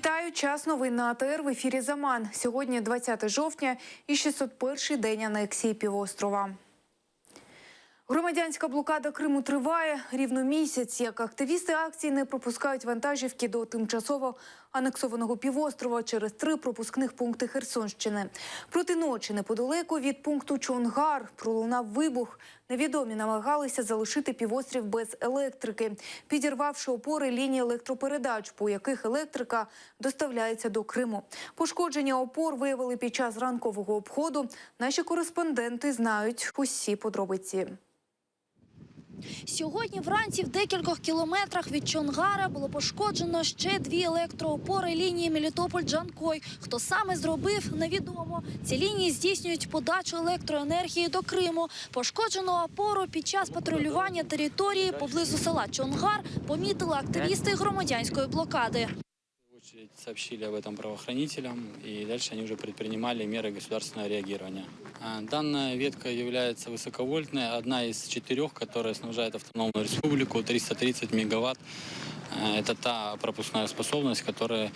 Вітаю! Час новин на АТР в ефірі «Заман». Сьогодні 20 жовтня і 601-й день анексії півострова. Громадянська блокада Криму триває рівно місяць, як активісти акції не пропускають вантажівки до тимчасово анексованого півострова через 3 пропускних пункти Херсонщини. Проти ночі неподалеку від пункту Чонгар пролунав вибух. Невідомі намагалися залишити півострів без електрики, підірвавши опори лінії електропередач, по яких електрика доставляється до Криму. Пошкодження опор виявили під час ранкового обходу. Наші кореспонденти знають усі подробиці. Сьогодні вранці в декількох кілометрах від Чонгара було пошкоджено ще 2 електроопори лінії Мелітополь-Джанкой. Хто саме зробив, невідомо. Ці лінії здійснюють подачу електроенергії до Криму. Пошкоджену опору під час патрулювання території поблизу села Чонгар помітили активісти громадянської блокади. Сообщили об этом правоохранителям, и дальше они уже предпринимали меры государственного реагирования. Данная ветка является высоковольтной, одна из 4, которая снабжает автономную республику, 330 мегаватт. Это та пропускная способность, которая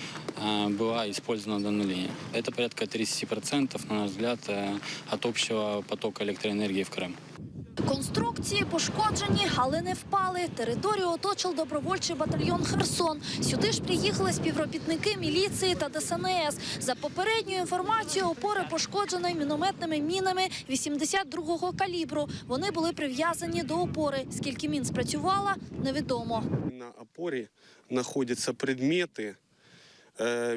была использована в данной линии. Это порядка 30%, на наш взгляд, от общего потока электроэнергии в Крым. Конструкції пошкоджені, але не впали. Територію оточив добровольчий батальйон «Херсон». Сюди ж приїхали співробітники міліції та ДСНС. За попередньою інформацією, опори пошкоджені мінометними мінами 82-го калібру. Вони були прив'язані до опори. Скільки мін спрацювало, невідомо. На опоре находятся предметы,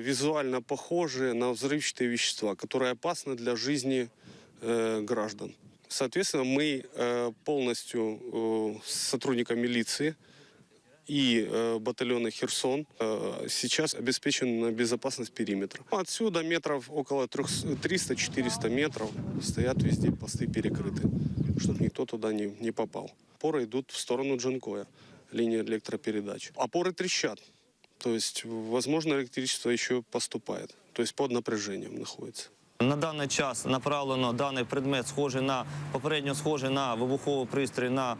визуально похожие на взрывчатые вещества, которые опасны для жизни граждан. Соответственно, мы полностью с сотрудниками милиции и батальона «Херсон» сейчас обеспечена безопасность периметра. Отсюда метров около 300-400 метров стоят везде посты перекрыты, чтобы никто туда не попал. Опоры идут в сторону Джанкоя, линия электропередач. Опоры трещат, то есть, возможно, электричество еще поступает, то есть под напряжением находится. На даний час направлено даний предмет, попередньо схожий на вибуховий пристрій, на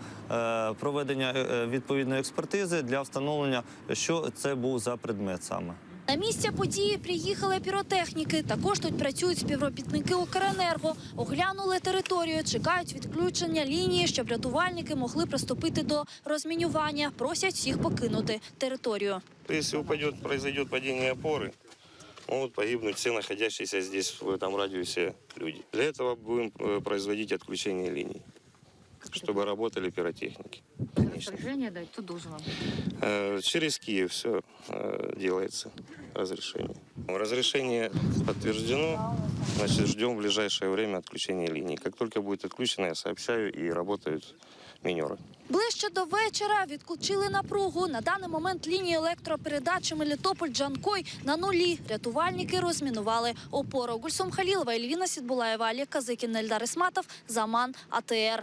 проведення відповідної експертизи для встановлення, що це був за предмет саме. На місце події приїхали піротехніки. Також тут працюють співробітники «Укренерго». Оглянули територію, чекають відключення лінії, щоб рятувальники могли приступити до розмінювання. Просять всіх покинути територію. Якщо произойде падіння опори, могут погибнуть все находящиеся здесь, в этом радиусе люди. Для этого будем производить отключение линий, чтобы работали пиротехники. Распоряжение дать, кто должен работать? Через Киев все делается, разрешение. Разрешение подтверждено, значит, ждем в ближайшее время отключения линий. Как только будет отключено, я сообщаю, и работают минеры. Ближче до вечора відключили напругу. На даний момент лінії електропередачі Мелітополь-Джанкой на нулі. Рятувальники розмінували опору. Гульсум Халілова, Ельвіна Сідбулаєва, Олег Казикін, Ельдар Ісматов, «Заман», АТР.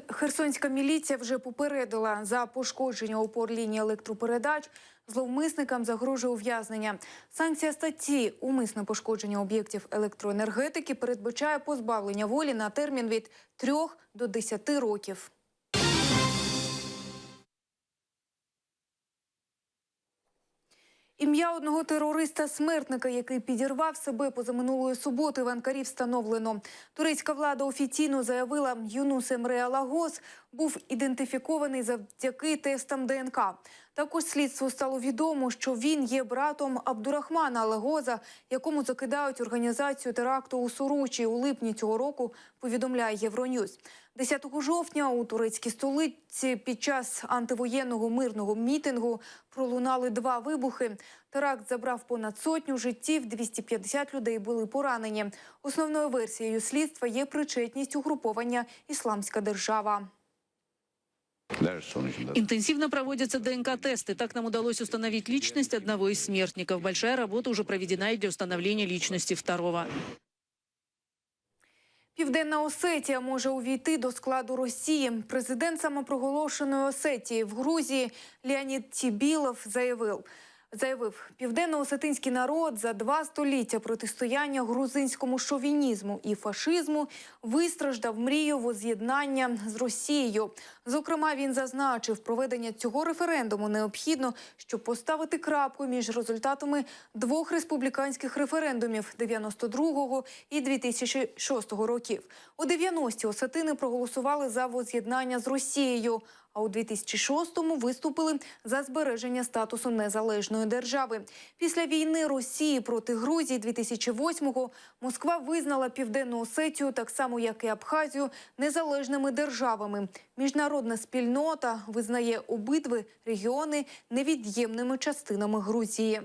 Херсонська міліція вже попередила, за пошкодження опор лінії електропередач зловмисникам загрожує ув'язнення. Санкція статті «Умисне пошкодження об'єктів електроенергетики» передбачає позбавлення волі на термін від 3 до 10 років. Ім'я одного терориста-смертника, який підірвав себе позаминулої суботи в Анкарі, встановлено. Турецька влада офіційно заявила, Юнус Емре Алагоз був ідентифікований завдяки тестам ДНК. Також слідству стало відомо, що він є братом Абдурахмана Алагоза, якому закидають організацію теракту у Суручі у липні цього року, повідомляє Євроньюз. 10 жовтня у турецькій столиці під час антивоєнного мирного мітингу пролунали 2 вибухи. Теракт забрав понад 100 життів, 250 людей були поранені. Основною версією слідства є причетність угруповання «Исламская держава». Интенсивно проводятся ДНК-тесты. Так нам удалось установить личность одного из смертников. Большая работа уже проведена и для установления личности второго. Південна Осетія може увійти до складу Росії. Президент самопроголошеної Осетії в Грузії Леонід Тібілов заявив, Заявив, південно-осетинський народ за 2 століття протистояння грузинському шовінізму і фашизму вистраждав мрію воз'єднання з Росією. Зокрема, він зазначив, проведення цього референдуму необхідно, щоб поставити крапку між результатами 2 республіканських референдумів 92-го і 2006 років. У 90-ті осетини проголосували за воз'єднання з Росією, а у 2006-му виступили за збереження статусу незалежної держави. Після війни Росії проти Грузії 2008-го Москва визнала Південну Осетію, так само як і Абхазію, незалежними державами. Міжнародна спільнота визнає обидва регіони невід'ємними частинами Грузії.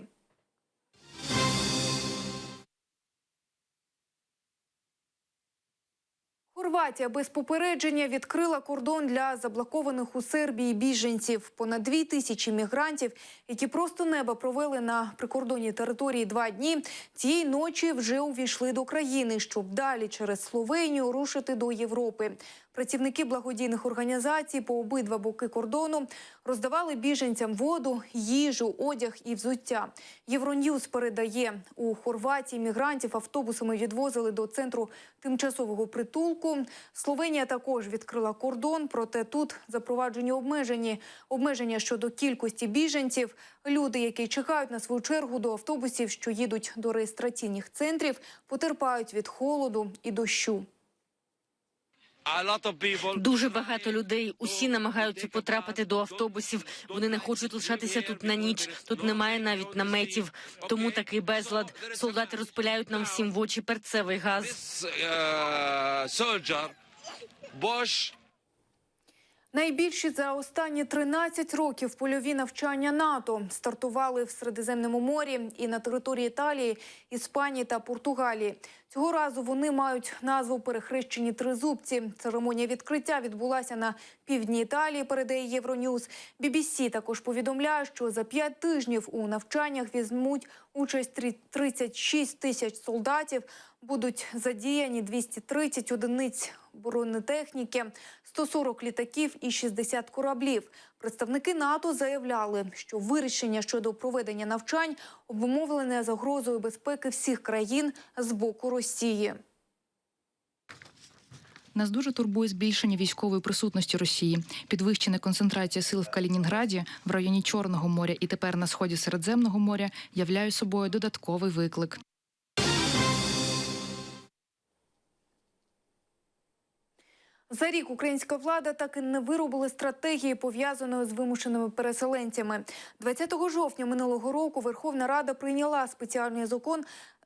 Хорватія без попередження відкрила кордон для заблокованих у Сербії біженців. Понад 2000 мігрантів, які просто неба провели на прикордонній території 2 дні, цієї ночі вже увійшли до країни, щоб далі через Словенію рушити до Європи. Працівники благодійних організацій по обидва боки кордону роздавали біженцям воду, їжу, одяг і взуття. Євроньюз передає, у Хорватії мігрантів автобусами відвозили до центру тимчасового притулку. Словенія також відкрила кордон, проте тут запроваджені обмеження щодо кількості біженців. Люди, які чекають на свою чергу до автобусів, що їдуть до реєстраційних центрів, потерпають від холоду і дощу. Дуже багато людей. Усі намагаються потрапити до автобусів. Вони не хочуть лишатися тут на ніч. Тут немає навіть наметів. Тому такий безлад. Солдати розпиляють нам всім в очі перцевий газ. Найбільші за останні 13 років польові навчання НАТО стартували в Середземному морі і на території Італії, Іспанії та Португалії. Цього разу вони мають назву «Перехрещені тризубці». Церемонія відкриття відбулася на півдні Італії, передає Євроньюз. BBC також повідомляє, що за 5 тижнів у навчаннях візьмуть участь 36 тисяч солдатів, будуть задіяні 230 одиниць бронетехніки, 140 літаків і 60 кораблів. Представники НАТО заявляли, що вирішення щодо проведення навчань обумовлене загрозою безпеки всіх країн з боку Росії. Нас дуже турбує збільшення військової присутності Росії. Підвищена концентрація сил в Калінінграді, в районі Чорного моря і тепер на сході Середземного моря являє собою додатковий виклик. За рік українська влада так і не виробила стратегії, пов'язаної з вимушеними переселенцями. 20 жовтня минулого року Верховна Рада прийняла спеціальний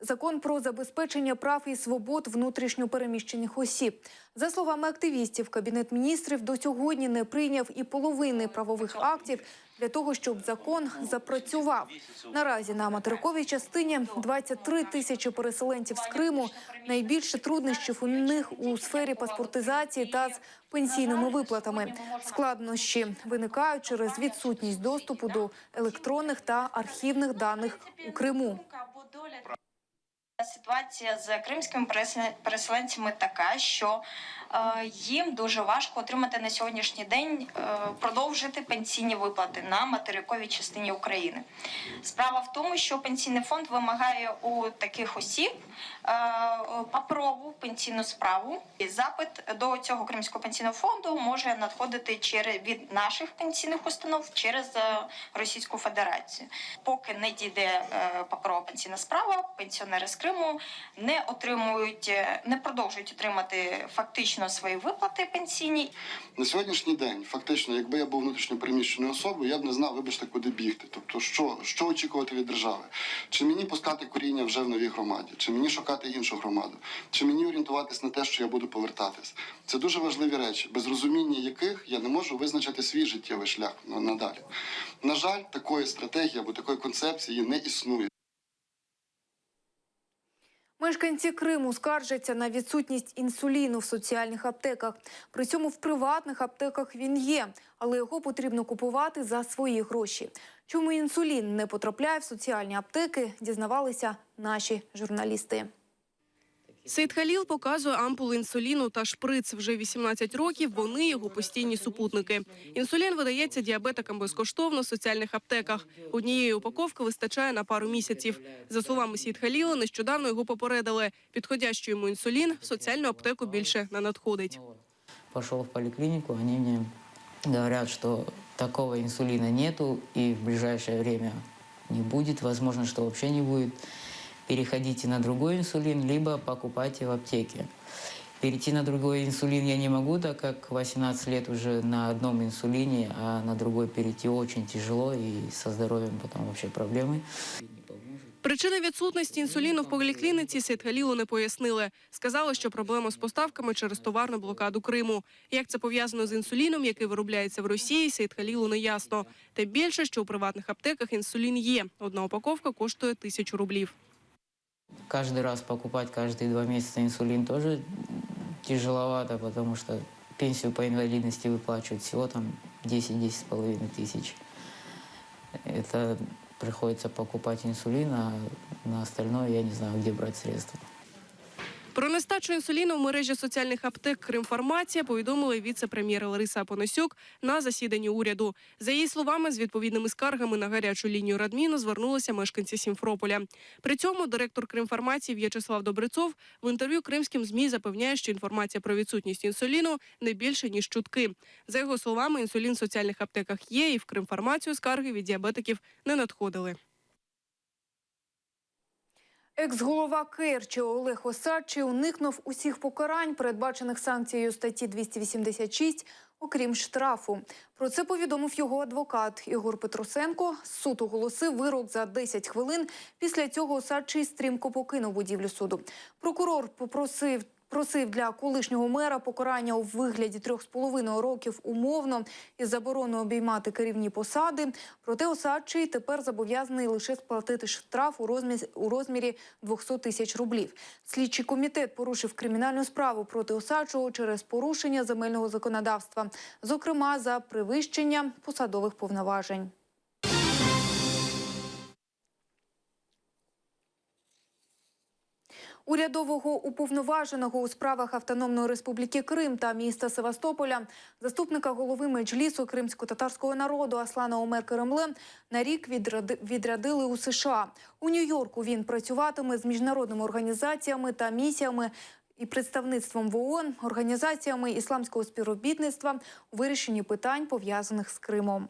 закон про забезпечення прав і свобод внутрішньо переміщених осіб. За словами активістів, Кабінет міністрів до сьогодні не прийняв і половини правових актів для того, щоб закон запрацював. Наразі на материковій частині 23 тисячі переселенців з Криму. Найбільше труднощів у них у сфері паспортизації та з пенсійними виплатами. Складнощі виникають через відсутність доступу до електронних та архівних даних у Криму. Ситуація з кримськими переселенцями така, що їм дуже важко отримати на сьогоднішній день продовжити пенсійні виплати на материковій частині України. Справа в тому, що пенсійний фонд вимагає у таких осіб паперову пенсійну справу. І запит до цього Кримського пенсійного фонду може надходити від наших пенсійних установ через Російську Федерацію. Поки не дійде паперова пенсійна справа, пенсіонери з Криму не продовжують отримати фактично свої виплати пенсійні. На сьогоднішній день, фактично, якби я був внутрішньо переміщеною особою, я б не знав, вибачте, куди бігти. Тобто, що очікувати від держави? Чи мені пускати коріння вже в новій громаді? Чи мені шукати іншу громаду? Чи мені орієнтуватись на те, що я буду повертатись? Це дуже важливі речі, без розуміння яких я не можу визначити свій життєвий шлях надалі. На жаль, такої стратегії або такої концепції не існує. Мешканці Криму скаржаться на відсутність інсуліну в соціальних аптеках. При цьому в приватних аптеках він є, але його потрібно купувати за свої гроші. Чому інсулін не потрапляє в соціальні аптеки, дізнавалися наші журналісти. Сейд Халіл показує ампули інсуліну та шприц. Вже 18 років вони його постійні супутники. Інсулін видається діабетикам безкоштовно в соціальних аптеках. Однієї упаковки вистачає на пару місяців. За словами Сейд Халіла, нещодавно його попередили. Підходящий йому інсулін в соціальну аптеку більше не надходить. Пошел в поликлинику, они мне говорят, что такого инсулина нету и в ближайшее время не будет. Возможно, что вообще не будет. Переходите на другой инсулин, либо покупайте в аптеке. Перейти на другой инсулин я не могу, так как 18 лет уже на одном инсулине, а на другой перейти очень тяжело и со здоровьем потом вообще проблемы. Причини відсутності інсуліну в поліклініці Сейд Халілу не пояснили. Сказали, що проблема з поставками через товарну блокаду Криму. Як це пов'язано з інсуліном, який виробляється в Росії, Сейд Халілу не ясно. Тим більше, що у приватних аптеках інсулін є. Одна упаковка коштує 1000 рублів. Каждый раз покупать каждые 2 месяца инсулин тоже тяжеловато, потому что пенсию по инвалидности выплачивают всего там 10-10,5 тысяч. Это приходится покупать инсулин, а на остальное я не знаю, где брать средства. Про нестачу інсуліну в мережі соціальних аптек «Кримфармація» повідомила віце-прем'єр Лариса Апанасюк на засіданні уряду. За її словами, з відповідними скаргами на гарячу лінію Радміну звернулися мешканці Сімферополя. При цьому директор «Кримфармації» В'ячеслав Добрецов в інтерв'ю кримським ЗМІ запевняє, що інформація про відсутність інсуліну не більше, ніж чутки. За його словами, інсулін в соціальних аптеках є, і в «Кримфармацію» скарги від діабетиків не надходили. Екс-голова Керчі Олег Осадчий уникнув усіх покарань, передбачених санкцією статті 286, окрім штрафу. Про це повідомив його адвокат Ігор Петросенко. Суд оголосив вирок за 10 хвилин. Після цього Осадчий стрімко покинув будівлю суду. Прокурор просив для колишнього мера покарання у вигляді 3,5 років умовно із забороною обіймати керівні посади. Проте Осадчий тепер зобов'язаний лише сплатити штраф у розмірі 200 тисяч рублів. Слідчий комітет порушив кримінальну справу проти Осадчого через порушення земельного законодавства, зокрема за перевищення посадових повноважень. Урядового уповноваженого у справах Автономної Республіки Крим та міста Севастополя, заступника голови Меджлісу кримсько-татарського народу Аслана Омер Керемле на рік відрядили у США. У Нью-Йорку він працюватиме з міжнародними організаціями та місіями і представництвом в ООН, організаціями ісламського співробітництва у вирішенні питань, пов'язаних з Кримом.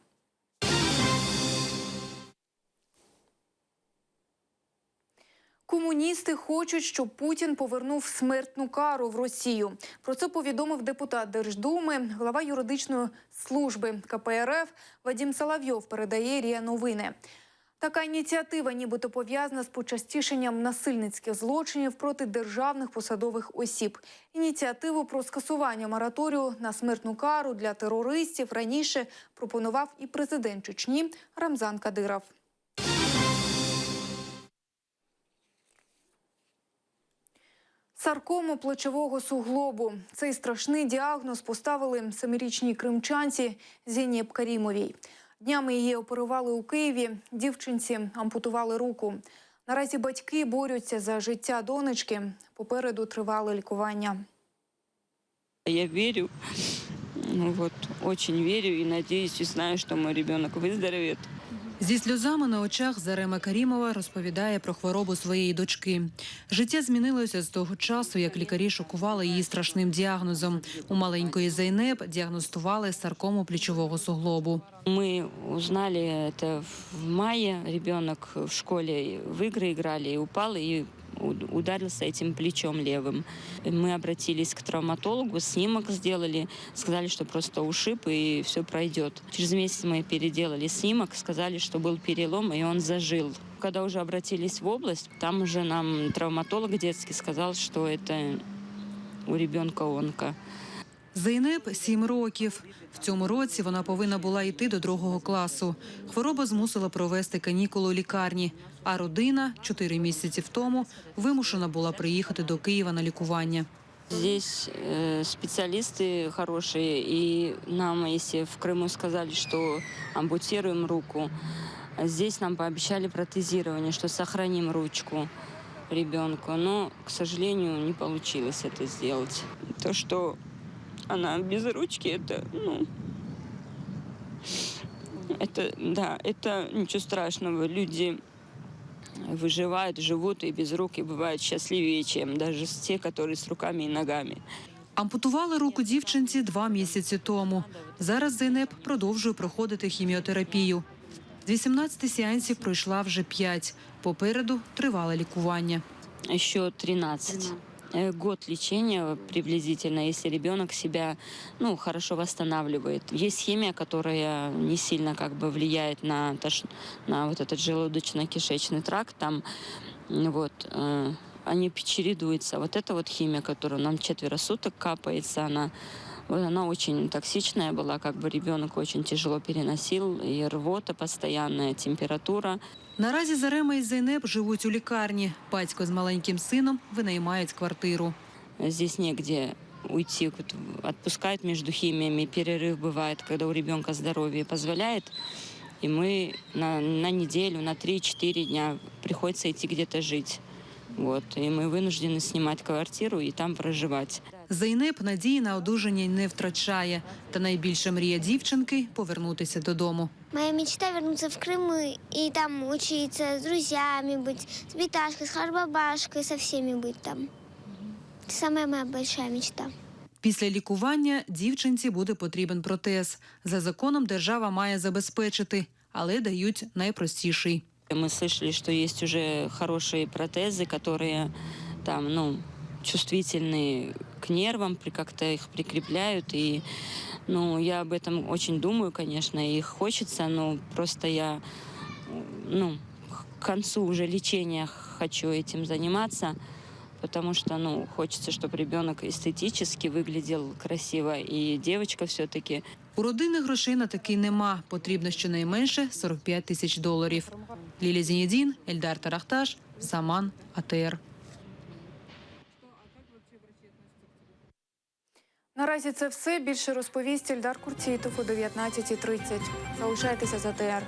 Комуністи хочуть, щоб Путін повернув смертну кару в Росію. Про це повідомив депутат Держдуми, глава юридичної служби КПРФ Вадим Соловйов, передає РІА Новини. Така ініціатива нібито пов'язана з почастішенням насильницьких злочинів проти державних посадових осіб. Ініціативу про скасування мораторію на смертну кару для терористів раніше пропонував і президент Чечні Рамзан Кадиров. Саркому плечового суглобу. Цей страшний діагноз поставили 7-річній кримчанці Зейнеп Карімовій. Днями її оперували у Києві, дівчинці ампутували руку. Наразі батьки борються за життя донечки, попереду тривале лікування. Я верю, очень верю и надеюсь, и знаю, что мой ребенок выздоровеет. Зі сльозами на очах Зарема Карімова розповідає про хворобу своєї дочки. Життя змінилося з того часу, як лікарі шокували її страшним діагнозом. У маленької Зейнеп діагностували саркому плечового суглобу. Мы узнали это в мае. Ребенок в школе в игры играли и упал, и ударился этим плечом левым. Мы обратились к травматологу, снимок сделали, сказали, что просто ушиб и все пройдет. Через месяц мы переделали снимок, сказали, что был перелом и он зажил. Когда уже обратились в область, там уже нам травматолог детский сказал, что это у ребенка онко. Зейнеп 7 років. В цьому році вона повинна була йти до 2 класу. Хвороба змусила провести канікули у лікарні, а родина 4 місяці тому вимушена була приїхати до Києва на лікування. Здесь специалисты хорошие, и нам, если в Крыму сказали, что ампутируем руку, здесь нам пообещали протезирование, что сохраним ручку. ребенку, но, к сожалению, не получилось это сделать. То, что она без ручки, это, это ничего страшного. Люди выживают, живут и без рук, и бывают счастливее, чем даже те, которые с руками и ногами. Ампутували руку дівчинці 2 місяці тому. Зараз Зейнеп продовжує проходити хіміотерапію. З 18 сеансів пройшла вже 5. Попереду тривале лікування. Еще 13. Год лечения приблизительно, если ребенок себя хорошо восстанавливает. Есть химия, которая не сильно влияет на вот этот желудочно-кишечный тракт. Там они чередуются. Вот эта вот химия, которая нам 4 суток капается, она очень токсичная была, ребенок очень тяжело переносил, и рвота постоянная, температура. Наразі Зарема і Зейнеп живуть у лікарні. Батько з маленьким сином винаймають квартиру. Здесь негде уйти, отпускают между химиями, перерыв бывает, когда у ребенка здоровье позволяет. И мы на неделю, на 3-4 дня приходится идти где-то жить. И мы вынуждены снимать квартиру и там проживать. Зейнеп надії на одужання не втрачає. Та найбільша мрія дівчинки – повернутися додому. Моя мечта вернуться в Крым и там учиться, с друзьями быть, с Биташкой, с Харбабашкой, со всеми быть там. Это самая моя большая мечта. Після лікування дівчинці буде потрібен протез. За законом держава має забезпечити, але дають найпростіший. Мы слышали, что есть уже хорошие протезы, которые чувствительны к нервам, как-то их прикрепляют. И я об этом очень думаю, конечно, и хочется, но просто я к концу уже лечения хочу этим заниматься, потому что хочется, чтобы ребенок эстетически выглядел красиво, и девочка все-таки. У родини грошей на такий нема. Потрібно щонайменше $45 000. Лілія Зінєдін, Ельдар Тарахташ, Саман, АТР. Наразі це все. Більше розповість Ельдар Куртєйтов о 19:30. Залишайтеся з АТР.